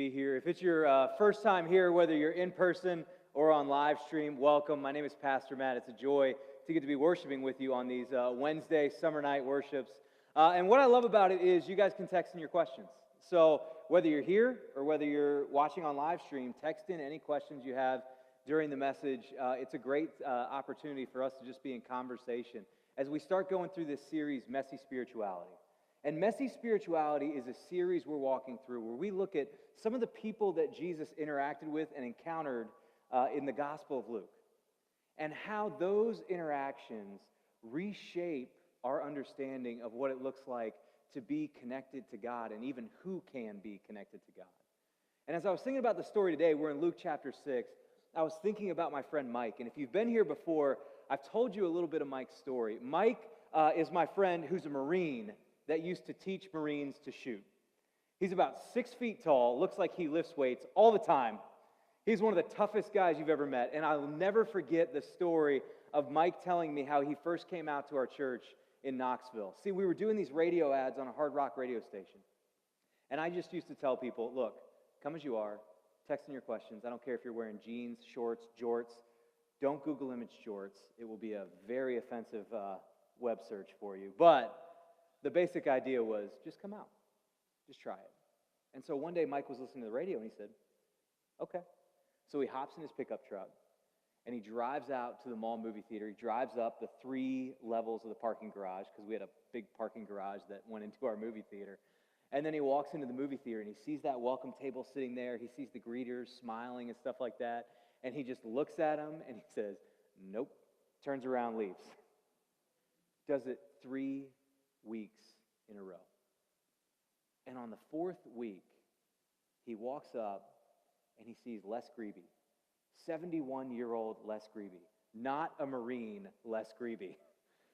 be here. If it's your first time here, whether you're in person or on live stream, welcome. My name is Pastor Matt. It's a joy to get to be worshiping with you on these Wednesday summer night worships. And what I love about it is you guys can text in your questions. So whether you're here or whether you're watching on live stream, text in any questions you have during the message. It's a great opportunity for us to just be in conversation as we start going through this series, Messy Spirituality. And Messy Spirituality is a series we're walking through where we look at some of the people that Jesus interacted with and encountered in the Gospel of Luke, and how those interactions reshape our understanding of what it looks like to be connected to God and even who can be connected to God. And as I was thinking about the story today, we're in Luke chapter 6, I was thinking about my friend Mike. And if you've been here before, I've told you a little bit of Mike's story. Mike is my friend who's a Marine that used to teach Marines to shoot. He's about 6 feet tall, looks like he lifts weights all the time. He's one of the toughest guys you've ever met, and I'll never forget the story of Mike telling me how he first came out to our church in Knoxville. See, we were doing these radio ads on a hard rock radio station, and I just used to tell people, look, come as you are, text in your questions. I don't care if you're wearing jeans, shorts, jorts. Don't Google image jorts. It will be a very offensive web search for you, but the basic idea was just come out. Just try it. And so one day Mike was listening to the radio and he said, okay. So he hops in his pickup truck and he drives out to the mall movie theater. He drives up the 3 levels of the parking garage because we had a big parking garage that went into our movie theater. And then he walks into the movie theater and he sees that welcome table sitting there. He sees the greeters smiling and stuff like that. And he just looks at them and he says, nope, turns around, leaves. Does it 3 weeks in a row. And on the 4th week, he walks up and he sees Les Greeby, 71-year-old Les Greeby, not a Marine Les Greeby,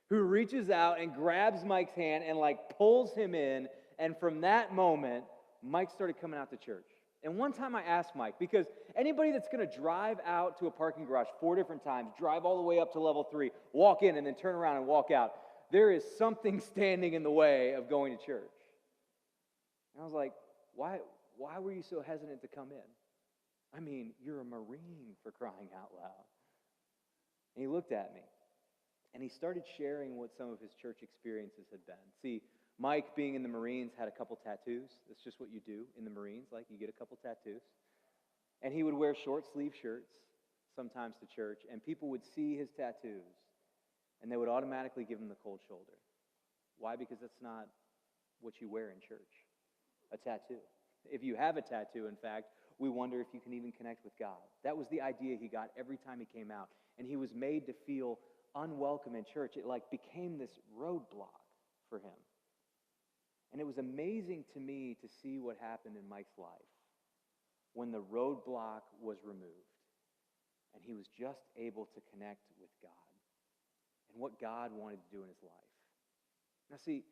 who reaches out and grabs Mike's hand and pulls him in. And from that moment, Mike started coming out to church. And one time I asked Mike, because anybody that's going to drive out to a parking garage 4 different times, drive all the way up to level 3, walk in and then turn around and walk out, there is something standing in the way of going to church. And I was like, why were you so hesitant to come in? I mean, you're a Marine, for crying out loud. And he looked at me, and he started sharing what some of his church experiences had been. See, Mike, being in the Marines, had a couple tattoos. That's just what you do in the Marines, you get a couple tattoos. And he would wear short-sleeve shirts sometimes to church, and people would see his tattoos, and they would automatically give him the cold shoulder. Why? Because that's not what you wear in church, a tattoo. If you have a tattoo, in fact, we wonder if you can even connect with God. That was the idea he got every time he came out. And he was made to feel unwelcome in church. It became this roadblock for him. And it was amazing to me to see what happened in Mike's life when the roadblock was removed and he was just able to connect with God and what God wanted to do in his life. Now see,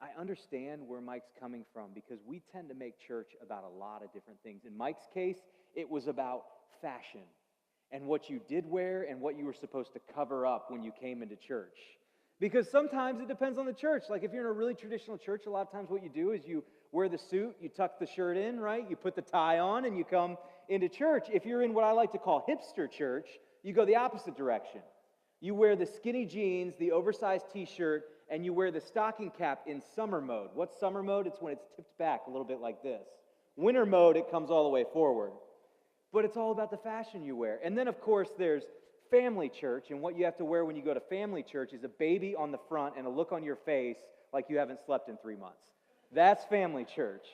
I understand where Mike's coming from because we tend to make church about a lot of different things. In Mike's case, it was about fashion and what you did wear and what you were supposed to cover up when you came into church. Because sometimes it depends on the church. If you're in a really traditional church, a lot of times what you do is you wear the suit, you tuck the shirt in, right? You put the tie on and you come into church. If you're in what I like to call hipster church, you go the opposite direction. You wear the skinny jeans, the oversized t-shirt, and you wear the stocking cap in summer mode. What's summer mode? It's when it's tipped back a little bit like this. Winter mode, it comes all the way forward. But it's all about the fashion you wear. And then, of course, there's family church, and what you have to wear when you go to family church is a baby on the front and a look on your face like you haven't slept in 3 months. That's family church.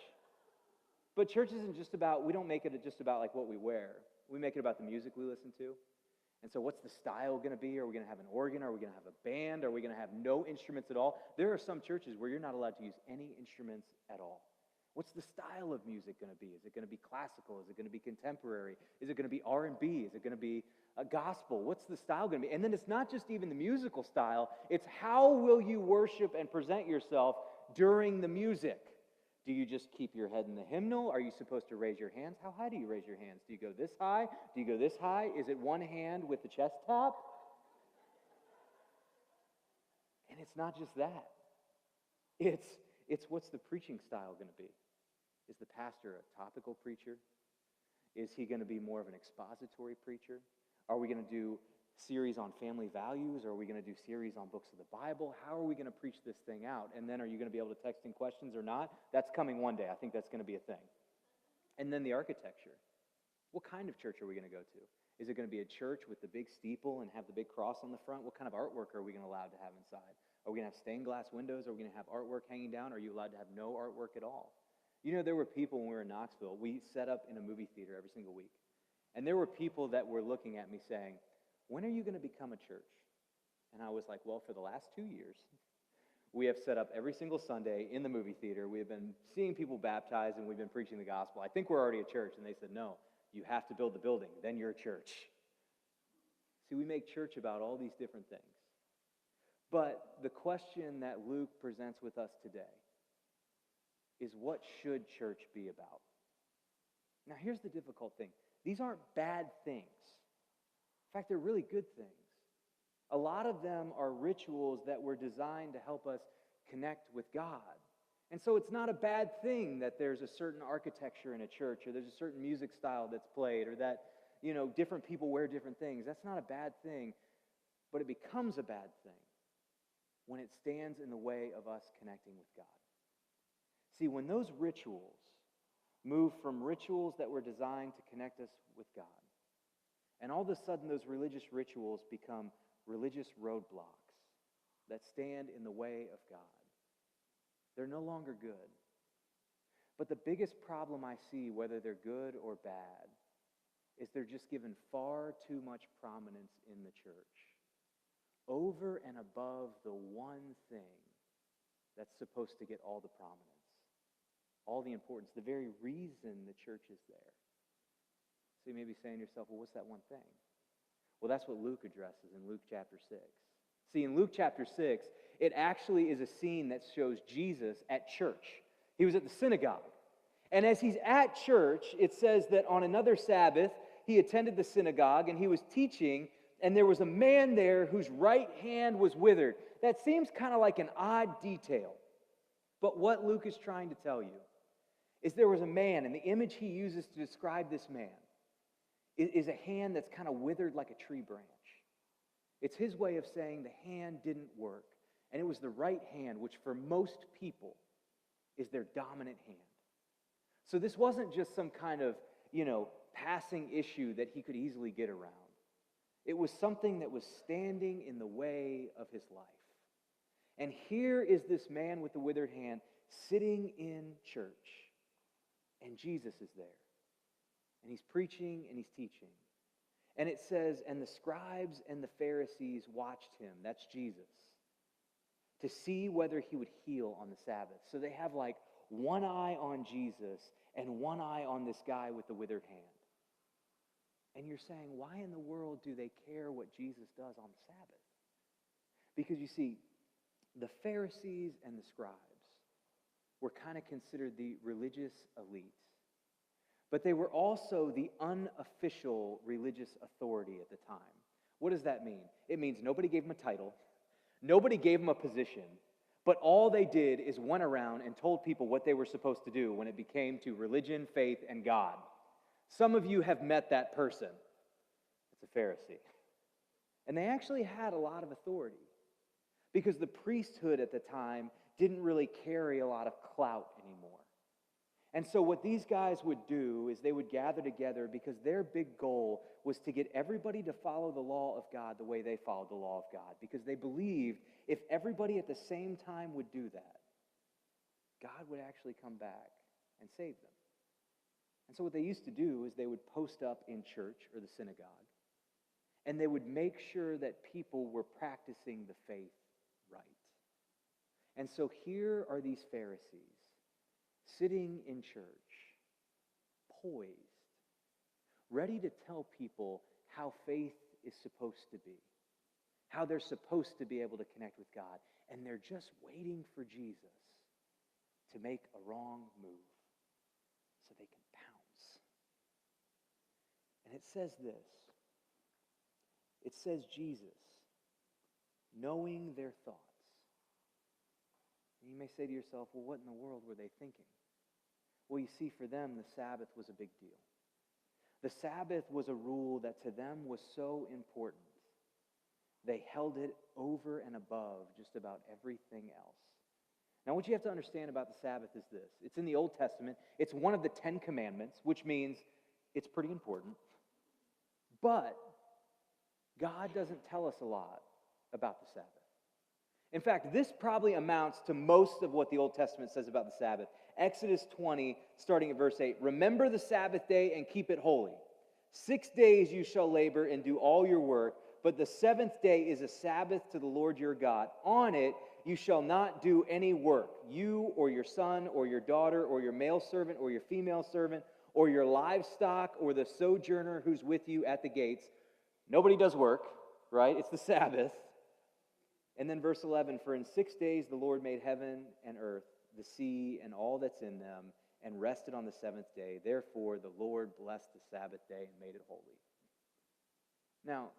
But church isn't just about, we don't make it just about what we wear. We make it about the music we listen to. And so what's the style going to be? Are we going to have an organ? Are we going to have a band? Are we going to have no instruments at all? There are some churches where you're not allowed to use any instruments at all. What's the style of music going to be? Is it going to be classical? Is it going to be contemporary? Is it going to be R&B? Is it going to be a gospel? What's the style going to be? And then it's not just even the musical style. It's how will you worship and present yourself during the music? Do you just keep your head in the hymnal? Are you supposed to raise your hands? How high do you raise your hands? Do you go this high? Do you go this high? Is it one hand with the chest tap? And it's not just that. It's what's the preaching style going to be? Is the pastor a topical preacher? Is he going to be more of an expository preacher? Are we going to do series on family values? Or are we going to do series on books of the Bible? How are we going to preach this thing out? And then are you going to be able to text in questions or not? That's coming one day. I think that's going to be a thing. And then the architecture. What kind of church are we going to go to? Is it going to be a church with the big steeple and have the big cross on the front? What kind of artwork are we going to allow to have inside? Are we going to have stained glass windows? Are we going to have artwork hanging down? Are you allowed to have no artwork at all? You know, there were people when we were in Knoxville, we set up in a movie theater every single week. And there were people that were looking at me saying, when are you going to become a church? And I was like, well, for the last 2 years, we have set up every single Sunday in the movie theater. We have been seeing people baptized, and we've been preaching the gospel. I think we're already a church. And they said, no, you have to build the building. Then you're a church. See, we make church about all these different things. But the question that Luke presents with us today is, what should church be about? Now, here's the difficult thing. These aren't bad things. In fact, they're really good things. A lot of them are rituals that were designed to help us connect with God. And so it's not a bad thing that there's a certain architecture in a church, or there's a certain music style that's played, or that, you know, different people wear different things. That's not a bad thing, but it becomes a bad thing when it stands in the way of us connecting with God. See, when those rituals move from rituals that were designed to connect us with God, and all of a sudden those religious rituals become religious roadblocks that stand in the way of God, they're no longer good. But the biggest problem I see, whether they're good or bad, is they're just given far too much prominence in the church, over and above the one thing that's supposed to get all the prominence, all the importance, the very reason the church is there. So you may be saying to yourself, well, what's that one thing? Well, that's what Luke addresses in Luke chapter 6. See, in Luke chapter 6, it actually is a scene that shows Jesus at church. He was at the synagogue. And as he's at church, it says that on another Sabbath, he attended the synagogue and he was teaching, and there was a man there whose right hand was withered. That seems kind of like an odd detail. But what Luke is trying to tell you is there was a man, and the image he uses to describe this man is a hand that's kind of withered like a tree branch. It's his way of saying the hand didn't work. And it was the right hand, which for most people is their dominant hand. So this wasn't just some kind of, passing issue that he could easily get around. It was something that was standing in the way of his life. And here is this man with the withered hand sitting in church. And Jesus is there. And he's preaching and he's teaching. And it says, and the scribes and the Pharisees watched him, that's Jesus, to see whether he would heal on the Sabbath. So they have like one eye on Jesus and one eye on this guy with the withered hand. And you're saying, why in the world do they care what Jesus does on the Sabbath? Because you see, the Pharisees and the scribes were kind of considered the religious elite. But they were also the unofficial religious authority at the time. What does that mean? It means nobody gave them a title. Nobody gave them a position. But all they did is went around and told people what they were supposed to do when it became to religion, faith, and God. Some of you have met that person. It's a Pharisee. And they actually had a lot of authority because the priesthood at the time didn't really carry a lot of clout anymore. And so what these guys would do is they would gather together because their big goal was to get everybody to follow the law of God the way they followed the law of God, because they believed if everybody at the same time would do that, God would actually come back and save them. And so what they used to do is they would post up in church or the synagogue, and they would make sure that people were practicing the faith right. And so here are these Pharisees sitting in church, poised, ready to tell people how faith is supposed to be, how they're supposed to be able to connect with God, and they're just waiting for Jesus to make a wrong move so they can pounce. And it says this. It says Jesus, knowing their thoughts. And you may say to yourself, well, what in the world were they thinking? Well, you see, for them, the Sabbath was a big deal. The Sabbath was a rule that to them was so important. They held it over and above just about everything else. Now, what you have to understand about the Sabbath is this. It's in the Old Testament. It's one of the 10 Commandments, which means it's pretty important. But God doesn't tell us a lot about the Sabbath. In fact, this probably amounts to most of what the Old Testament says about the Sabbath. Exodus 20, starting at verse 8. Remember the Sabbath day and keep it holy. 6 days you shall labor and do all your work, but the seventh day is a Sabbath to the Lord your God. On it you shall not do any work, you or your son or your daughter or your male servant or your female servant or your livestock or the sojourner who's with you at the gates. Nobody does work, right? It's the Sabbath. And then verse 11, for in 6 days the Lord made heaven and earth, the sea and all that's in them, and rested on the seventh day. Therefore the Lord blessed the Sabbath day and made it holy. Now,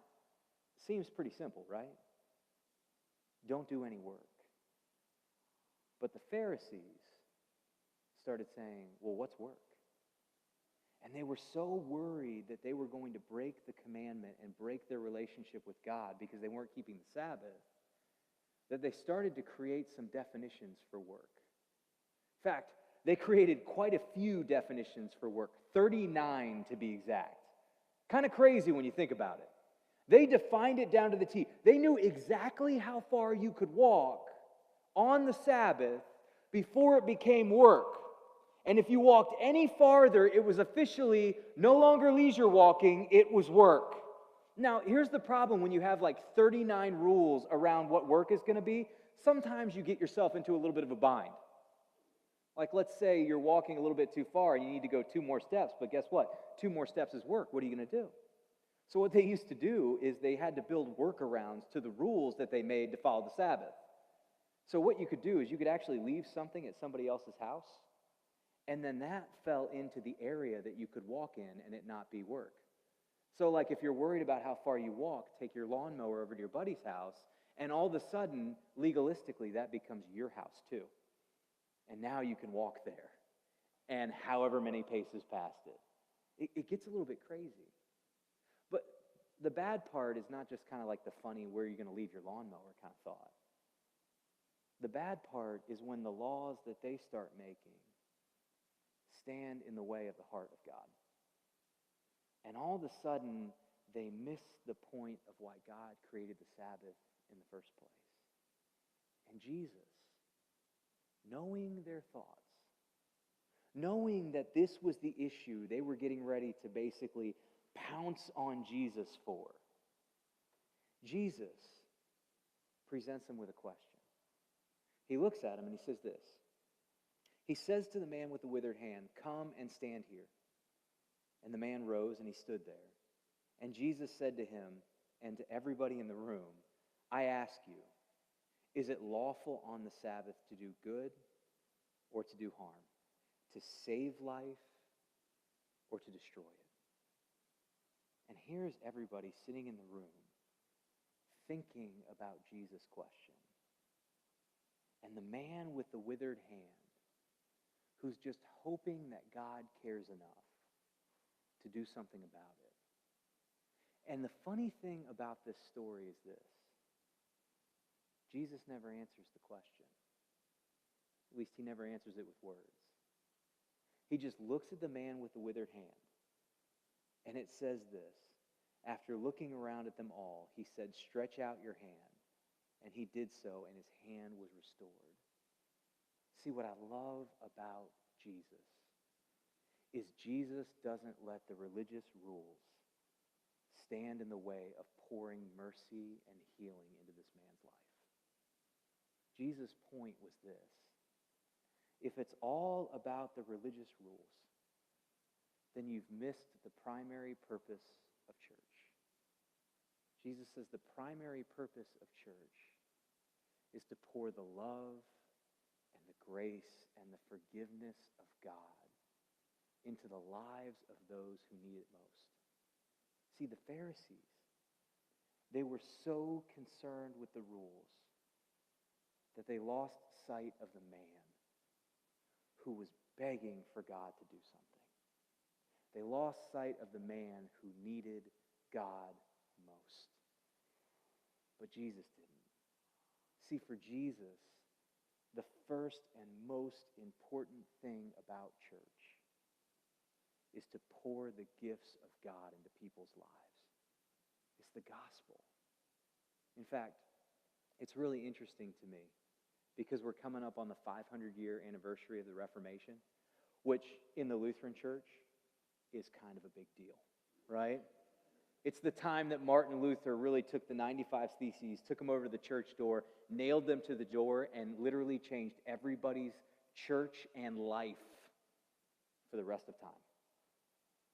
seems pretty simple, right? Don't do any work. But the Pharisees started saying, well, what's work? And they were so worried that they were going to break the commandment and break their relationship with God because they weren't keeping the Sabbath, that they started to create some definitions for work. In fact, they created quite a few definitions for work, 39 to be exact. Kind of crazy when you think about it. They defined it down to the T. They knew exactly how far you could walk on the Sabbath before it became work. And if you walked any farther, it was officially no longer leisure walking, it was work. Now, here's the problem when you have like 39 rules around what work is going to be. Sometimes you get yourself into a little bit of a bind. Like, let's say you're walking a little bit too far and you need to go 2 more steps, but guess what? 2 more steps is work. What are you going to do? So what they used to do is they had to build workarounds to the rules that they made to follow the Sabbath. So what you could do is you could actually leave something at somebody else's house, and then that fell into the area that you could walk in and it not be work. So like if you're worried about how far you walk, take your lawnmower over to your buddy's house, and all of a sudden, legalistically, that becomes your house too. And now you can walk there, and however many paces past it. It gets a little bit crazy. But the bad part is not just kind of like the funny where you're going to leave your lawnmower kind of thought. The bad part is when the laws that they start making stand in the way of the heart of God. And all of a sudden, they miss the point of why God created the Sabbath in the first place. And Jesus, knowing their thoughts, knowing that this was the issue they were getting ready to basically pounce on Jesus for, Jesus presents them with a question. He looks at him and he says this. He says to the man with the withered hand, come and stand here. And the man rose and he stood there. And Jesus said to him and to everybody in the room, I ask you, is it lawful on the Sabbath to do good or to do harm? To save life or to destroy it? And here's everybody sitting in the room thinking about Jesus' question. And the man with the withered hand, who's just hoping that God cares enough to do something about it. And the funny thing about this story is this. Jesus never answers the question. At least he never answers it with words. He just looks at the man with the withered hand. And it says this. After looking around at them all, he said, stretch out your hand. And he did so, and his hand was restored. See, what I love about Jesus is Jesus doesn't let the religious rules stand in the way of pouring mercy and healing into this man's life. Jesus' point was this. If it's all about the religious rules, then you've missed the primary purpose of church. Jesus says the primary purpose of church is to pour the love and the grace and the forgiveness of God into the lives of those who need it most. See, the Pharisees, they were so concerned with the rules that they lost sight of the man who was begging for God to do something. They lost sight of the man who needed God most. But Jesus didn't. See, for Jesus, the first and most important thing about church is to pour the gifts of God into people's lives. It's the gospel. In fact, it's really interesting to me because we're coming up on the 500-year anniversary of the Reformation, which in the Lutheran Church is kind of a big deal, right? It's the time that Martin Luther really took the 95 Theses, took them over to the church door, nailed them to the door, and literally changed everybody's church and life for the rest of time.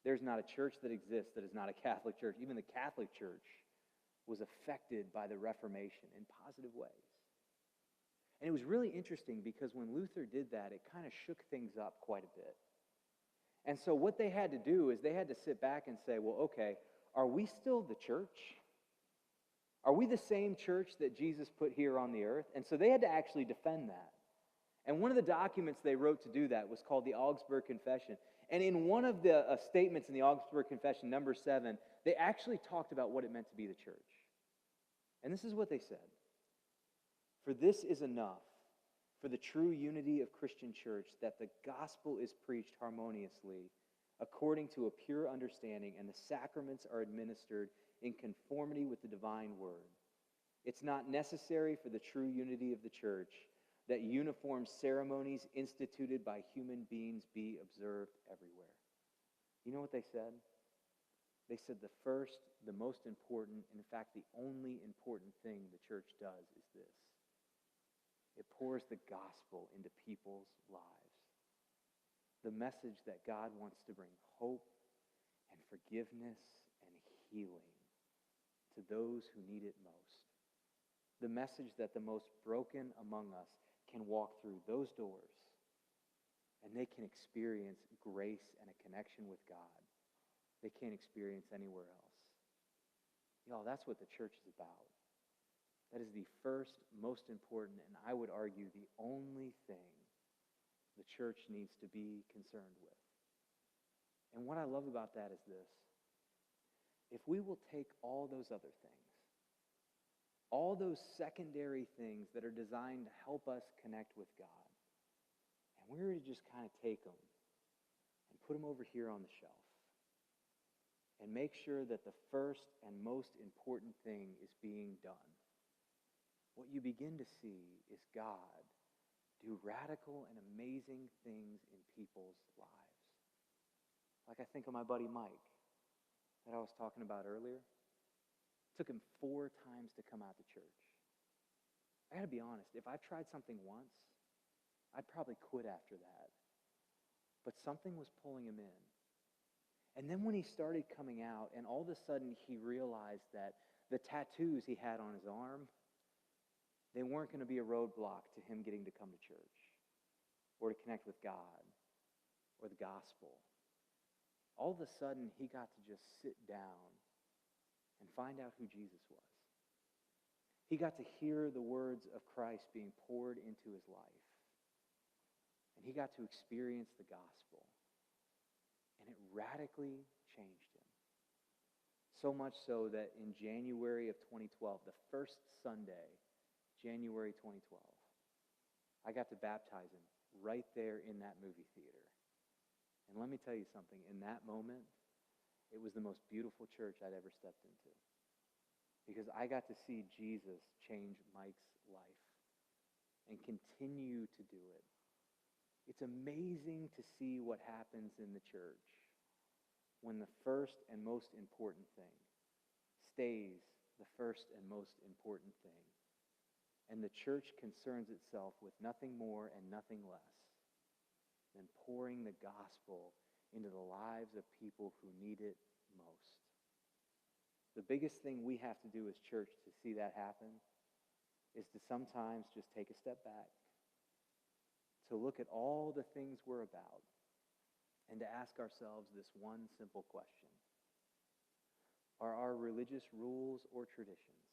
There's not a church that exists that is not a Catholic church. Even the Catholic Church was affected by the Reformation in positive ways. And it was really interesting because when Luther did that, it kind of shook things up quite a bit. And so what they had to do is they had to sit back and say, well, okay, are we still the church? Are we the same church that Jesus put here on the earth? And so they had to actually defend that. And one of the documents they wrote to do that was called the Augsburg Confession. And in one of the statements in the Augsburg Confession, number 7, they actually talked about what it meant to be the church. And this is what they said. For this is enough for the true unity of Christian church, that the gospel is preached harmoniously according to a pure understanding, and the sacraments are administered in conformity with the divine word. It's not necessary for the true unity of the church that uniform ceremonies instituted by human beings be observed everywhere. You know what they said? They said the first, the most important, and in fact the only important thing the church does is this. It pours the gospel into people's lives. The message that God wants to bring hope and forgiveness and healing to those who need it most. The message that the most broken among us can walk through those doors and they can experience grace and a connection with God they can't experience anywhere else. Y'all, that's what the church is about. That is the first, most important, and I would argue the only thing the church needs to be concerned with. And what I love about that is this. If we will take all those other things, all those secondary things that are designed to help us connect with God, and we were to just kind of take them and put them over here on the shelf, and make sure that the first and most important thing is being done, what you begin to see is God do radical and amazing things in people's lives. Like I think of my buddy Mike that I was talking about earlier. It took him 4 times to come out to church. I got to be honest, if I tried something once, I'd probably quit after that. But something was pulling him in. And then when he started coming out, and all of a sudden he realized that the tattoos he had on his arm, they weren't going to be a roadblock to him getting to come to church or to connect with God or the gospel. All of a sudden, he got to just sit down and find out who Jesus was. He got to hear the words of Christ being poured into his life. And he got to experience the gospel. And it radically changed him. So much so that in January of 2012, the first Sunday, January 2012, I got to baptize him right there in that movie theater. And let me tell you something, in that moment, it was the most beautiful church I'd ever stepped into. Because I got to see Jesus change Mike's life and continue to do it. It's amazing to see what happens in the church when the first and most important thing stays the first and most important thing. And the church concerns itself with nothing more and nothing less than pouring the gospel into the lives of people who need it most. The biggest thing we have to do as church to see that happen is to sometimes just take a step back, to look at all the things we're about, and to ask ourselves this one simple question. Are our religious rules or traditions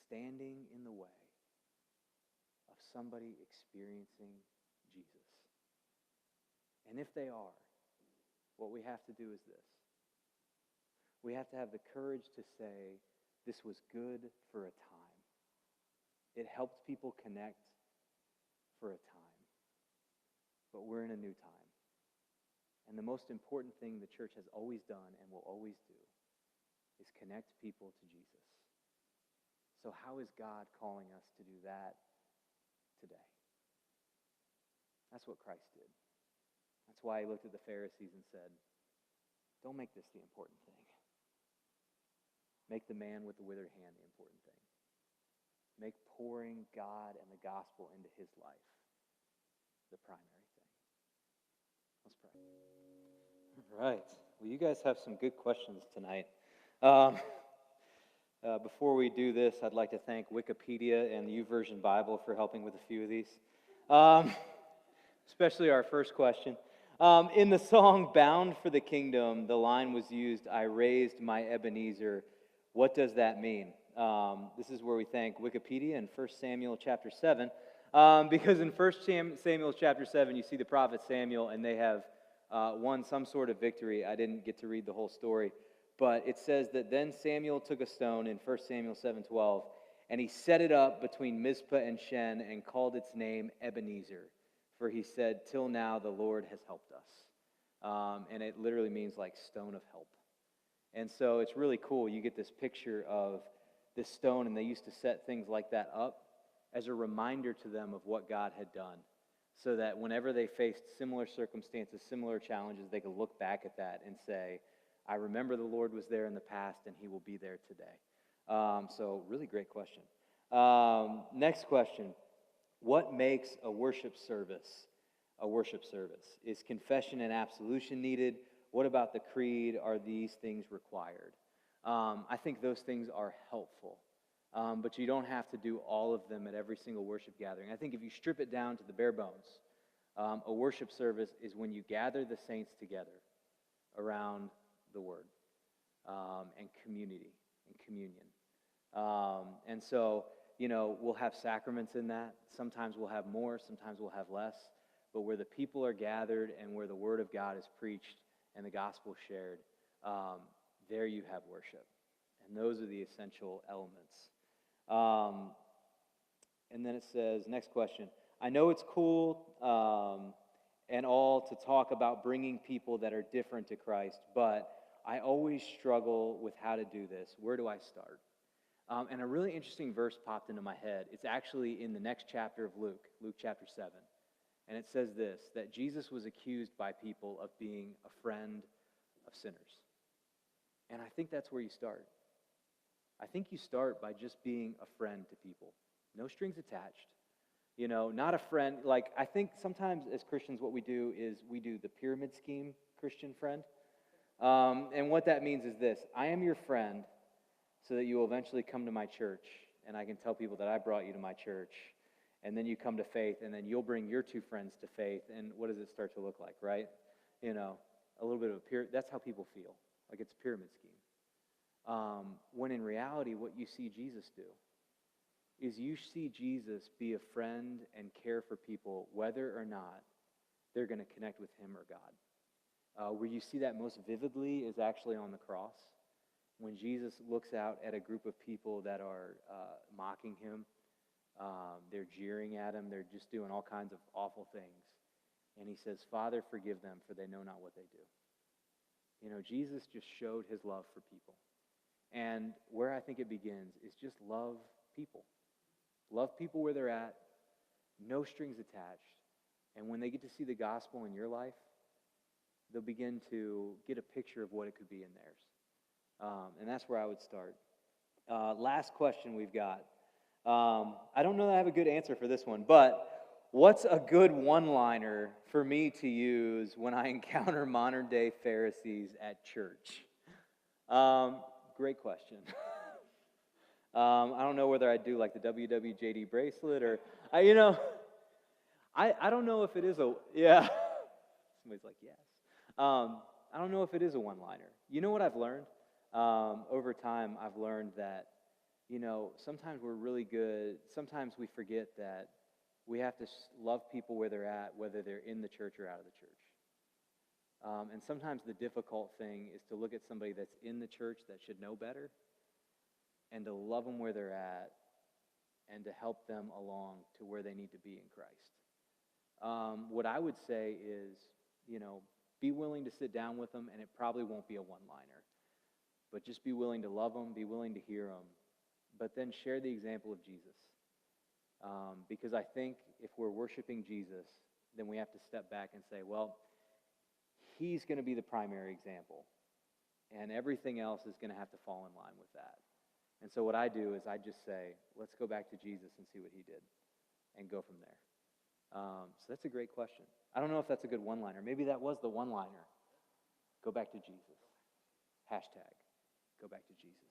standing in the way of somebody experiencing Jesus? And if they are, what we have to do is this. We have to have the courage to say, this was good for a time. It helped people connect for a time. But we're in a new time. And the most important thing the church has always done and will always do is connect people to Jesus. So how is God calling us to do that today? That's what Christ did. That's why he looked at the Pharisees and said, don't make this the important thing. Make the man with the withered hand the important thing. Make pouring God and the gospel into his life the primary thing. Let's pray. All right. Well, you guys have some good questions tonight. Before we do this, I'd like to thank Wikipedia and the YouVersion Bible for helping with a few of these. Especially our first question. In the song Bound for the Kingdom, the line was used, I raised my Ebenezer. What does that mean? This is where we thank Wikipedia in 1 Samuel chapter 7. Because in 1 Samuel chapter 7, you see the prophet Samuel, and they have won some sort of victory. I didn't get to read the whole story. But it says that then Samuel took a stone in 1 Samuel 7:12, and he set it up between Mizpah and Shen and called its name Ebenezer. For he said, till now the Lord has helped us. And it literally means like stone of help. And so it's really cool. You get this picture of this stone, and they used to set things like that up as a reminder to them of what God had done, so that whenever they faced similar circumstances, similar challenges, they could look back at that and say, I remember the Lord was there in the past, and he will be there today. So really great question. Next question. What makes a worship service a worship service? Is confession and absolution needed? What about the creed? Are these things required? I think those things are helpful, but you don't have to do all of them at every single worship gathering. I think if you strip it down to the bare bones, a worship service is when you gather the saints together around the Word and community and communion. And so, we'll have sacraments in that. Sometimes we'll have more, sometimes we'll have less. But where the people are gathered and where the Word of God is preached and the gospel shared, there you have worship. And those are the essential elements. And then it says, next question. I know it's cool and all to talk about bringing people that are different to Christ, but I always struggle with how to do this. Where do I start? And a really interesting verse popped into my head. It's actually in the next chapter of Luke, Luke chapter 7. And it says this, that Jesus was accused by people of being a friend of sinners. And I think that's where you start. I think you start by just being a friend to people. No strings attached. Not a friend. Like, I think sometimes as Christians what we do is we do the pyramid scheme Christian friend. And what that means is this. I am your friend so that you will eventually come to my church, and I can tell people that I brought you to my church, and then you come to faith, and then you'll bring your two friends to faith, and what does it start to look like, right? A little bit of that's how people feel, like it's a pyramid scheme. When in reality, what you see Jesus do is you see Jesus be a friend and care for people whether or not they're going to connect with him or God. Where you see that most vividly is actually on the cross. When Jesus looks out at a group of people that are mocking him, they're jeering at him, they're just doing all kinds of awful things. And he says, Father, forgive them, for they know not what they do. Jesus just showed his love for people. And where I think it begins is just love people. Love people where they're at, no strings attached. And when they get to see the gospel in your life, they'll begin to get a picture of what it could be in theirs. And that's where I would start. Last question we've got. I don't know that I have a good answer for this one, but what's a good one-liner for me to use when I encounter modern-day Pharisees at church? Great question. I don't know whether I do like the WWJD bracelet or, I don't know if it is yeah. Somebody's like, yes. I don't know if it is a one-liner. You know what I've learned? Over time, I've learned that, sometimes we're really good. Sometimes we forget that we have to love people where they're at, whether they're in the church or out of the church. And sometimes the difficult thing is to look at somebody that's in the church that should know better and to love them where they're at and to help them along to where they need to be in Christ. What I would say is, be willing to sit down with them, and it probably won't be a one-liner. But just be willing to love them, be willing to hear them, but then share the example of Jesus. Because I think if we're worshiping Jesus, then we have to step back and say, well, he's going to be the primary example, and everything else is going to have to fall in line with that. And so what I do is I just say, let's go back to Jesus and see what he did, and go from there. So that's a great question. I don't know if that's a good one-liner. Maybe that was the one-liner. Go back to Jesus. Hashtag, go back to Jesus.